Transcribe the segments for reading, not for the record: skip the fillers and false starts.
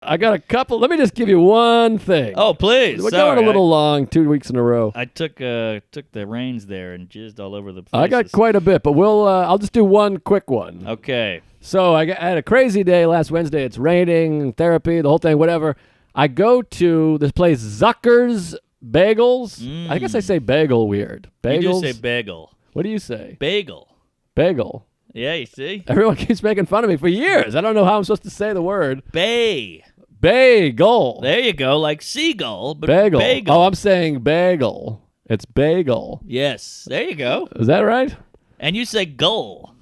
I got a couple. Let me just give you one thing. Oh, please. We're Sorry. going a little long, 2 weeks in a row. I took the reins there and jizzed all over the place. I got quite a bit, but I'll just do one quick one. Okay. So I had a crazy day last Wednesday. It's raining, therapy, the whole thing, whatever. I go to this place, Zucker's Bagels. I guess I say bagel weird. Bagels? You do say bagel. What do you say? Bagel. Bagel. Yeah, you see? Everyone keeps making fun of me for years. I don't know how I'm supposed to say the word. Bagel. There you go, like seagull, but Bagel. bagel. Oh, I'm saying bagel. It's bagel. Yes, there you go. Is that right? And you say gull.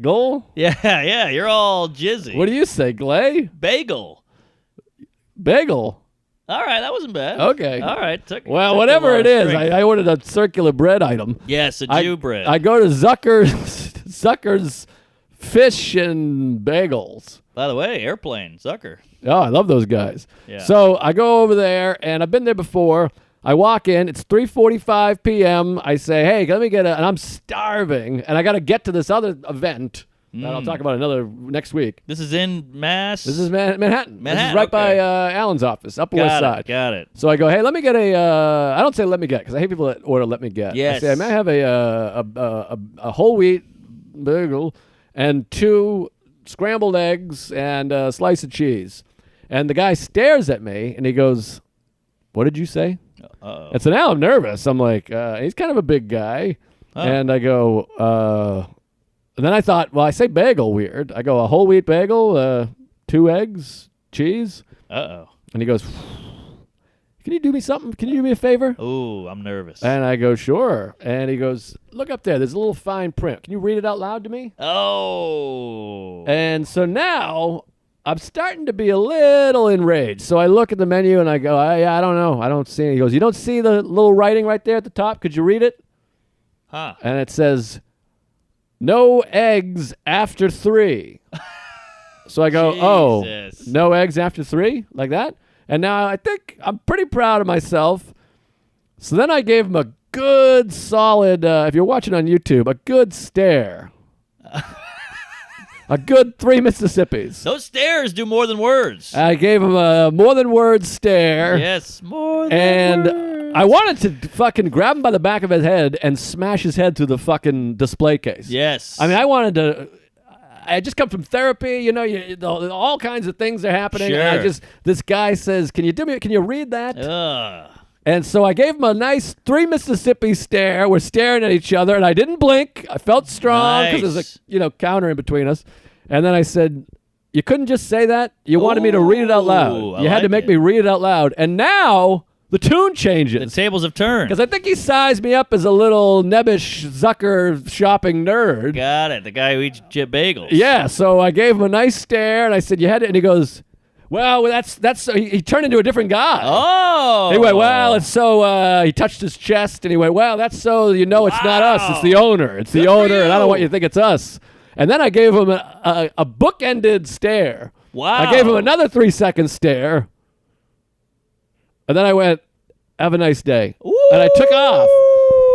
Gull? Yeah, you're all jizzy. What do you say, Glay? Bagel. Bagel. All right, that wasn't bad. Okay. All right. Well, took whatever a it lot of is, strength. I ordered a circular bread item. Yes, a Jew bread. I go to Zucker's Fish and Bagels. By the way, airplane, Zucker. Oh, I love those guys. Yeah. So I go over there, and I've been there before. I walk in. It's 3:45 p.m. I say, hey, let me get and I'm starving, and I got to get to this other event that I'll talk about next week. This is in Mass? This is Manhattan. This is Manhattan, right by okay. Allen's office, Upper West Side. Got it. So I go, hey, let me get I don't say let me get, because I hate people that order let me get. Yes. I say, I may have a whole wheat bagel and 2 scrambled eggs and a slice of cheese. And the guy stares at me, and he goes, what did you say? Uh-oh. And so now I'm nervous. I'm like, he's kind of a big guy. Oh. And I go, and then I thought, well, I say bagel weird. I go, a whole wheat bagel, 2 eggs, cheese. Uh-oh. And he goes, can you do me something? Can you do me a favor? Ooh, I'm nervous. And I go, sure. And he goes, look up there. There's a little fine print. Can you read it out loud to me? Oh. And so now I'm starting to be a little enraged. So I look at the menu and I go, I don't know. I don't see it. He goes, you don't see the little writing right there at the top? Could you read it? Huh. And it says, no eggs after 3. So I go, oh, Jesus. no eggs after 3? Like that? And now I think I'm pretty proud of myself. So then I gave him a good solid, if you're watching on YouTube, a good stare. A good 3 Mississippis. Those stares do more than words. I gave him a more than words stare. Yes, more than And words. I wanted to fucking grab him by the back of his head and smash his head through the fucking display case. Yes. I mean, I wanted to. I just come from therapy, all kinds of things are happening. Sure. And this guy says, can you read that? Ugh. And so I gave him a nice 3 Mississippi stare. We're staring at each other, and I didn't blink. I felt strong because Nice. there's a counter in between us. And then I said, you couldn't just say that? You wanted me to read it out Ooh, loud. I You had to like make it. me read it out loud. And now the tune The changes. tables have turned. Because I think he sized me up as a little nebbish Zucker shopping nerd. Got it. The guy who eats bagels. Yeah, so I gave him a nice stare, and I said, you had it? And he goes, well, that's he turned into a different guy. Oh. He went, well, it's so, he touched his chest, and he went, well, that's so it's not us, it's the owner. It's the Good for owner, and I don't want you. you to think it's us. And then I gave him a book-ended stare. Wow. I gave him another 3-second stare. And then I went, have a nice day. And I took off.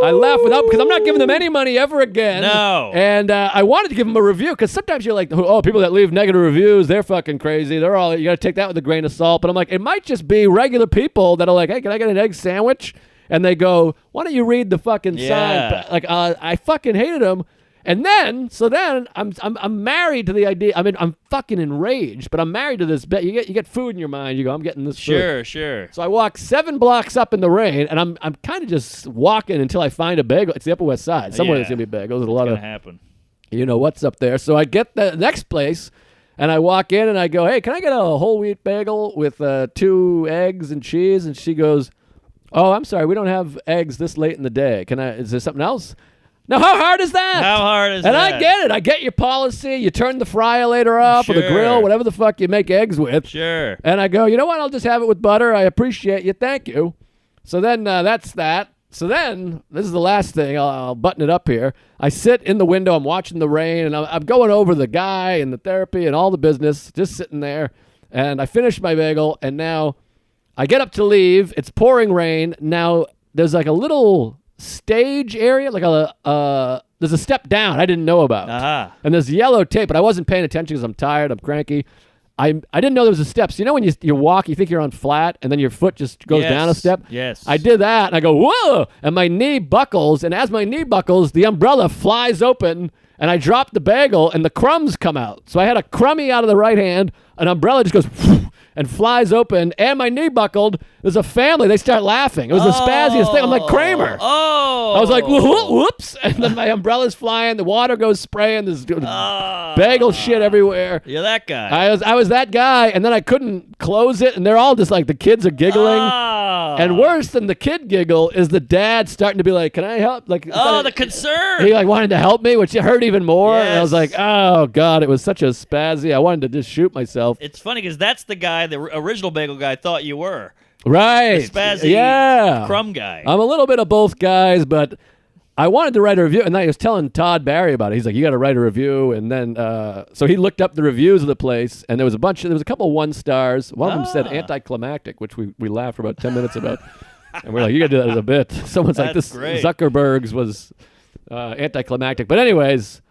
I left because I'm not giving them any money ever again. No. And I wanted to give them a review because sometimes you're like, oh, people that leave negative reviews, they're fucking crazy. You got to take that with a grain of salt. But I'm like, it might just be regular people that are like, hey, can I get an egg sandwich? And they go, why don't you read the fucking Yeah. sign? Like, I fucking hated them. And then I'm married to the idea. I mean, I'm fucking enraged, but I'm married to this bet. You get food in your mind. You go, I'm getting this food. Sure. So I walk 7 blocks up in the rain, and I'm kind of just walking until I find a bagel. It's the Upper West Side. Somewhere Yeah. there's gonna be bagels. There's a lot Gonna of happen. what's up there. So I get the next place, and I walk in, and I go, hey, can I get a whole wheat bagel with 2 eggs and cheese? And she goes, oh, I'm sorry, we don't have eggs this late in the day. Is there something else? Now, how hard is that? How hard is and that? I get it. I get your policy. You turn the fryer later up or the Sure. grill, whatever the fuck you make eggs with. Sure. And I go, you know what? I'll just have it with butter. I appreciate you. Thank you. So then that's that. So then, this is the last thing. I'll button it up here. I sit in the window. I'm watching the rain, and I'm going over the guy and the therapy and all the business, just sitting there. And I finish my bagel, and now I get up to leave. It's pouring rain. Now, there's like a little stage area, like there's a step down I didn't know about. Uh-huh. And there's yellow tape, but I wasn't paying attention because I'm tired, I'm cranky. I didn't know there was a steps. You know when you walk, you think you're on flat, and then your foot just goes down a step? Yes. I did that, and I go, whoa! And my knee buckles, and as my knee buckles, the umbrella flies open, and I drop the bagel, and the crumbs come out. So I had a crummy out of the right hand, an umbrella just goes and flies open, and my knee buckled. There's a family. They start laughing. It was the spazziest thing. I'm like, Kramer. Oh. I was like, whoops. And then my umbrella's flying. The water goes spraying. There's bagel shit everywhere. You're that guy. I was that guy, and then I couldn't close it, and they're all just like, the kids are giggling. And worse than the kid giggle is the dad starting to be like, can I help? Like, the concern. He like wanted to help me, which hurt even more. Yes. And I was like, oh, God, it was such a spazzy. I wanted to just shoot myself. It's funny because that's the guy, the original bagel guy, thought you were. Right. The spazzy crumb guy. I'm a little bit of both guys, but I wanted to write a review, and then I was telling Todd Barry about it. He's like, you got to write a review. And then, so he looked up the reviews of the place, and there was a couple 1 stars. One of them said anticlimactic, which we laughed for about 10 minutes about. And we're like, you got to do that as a bit. Someone's like, That's this great. Zuckerberg's was anticlimactic. But anyways,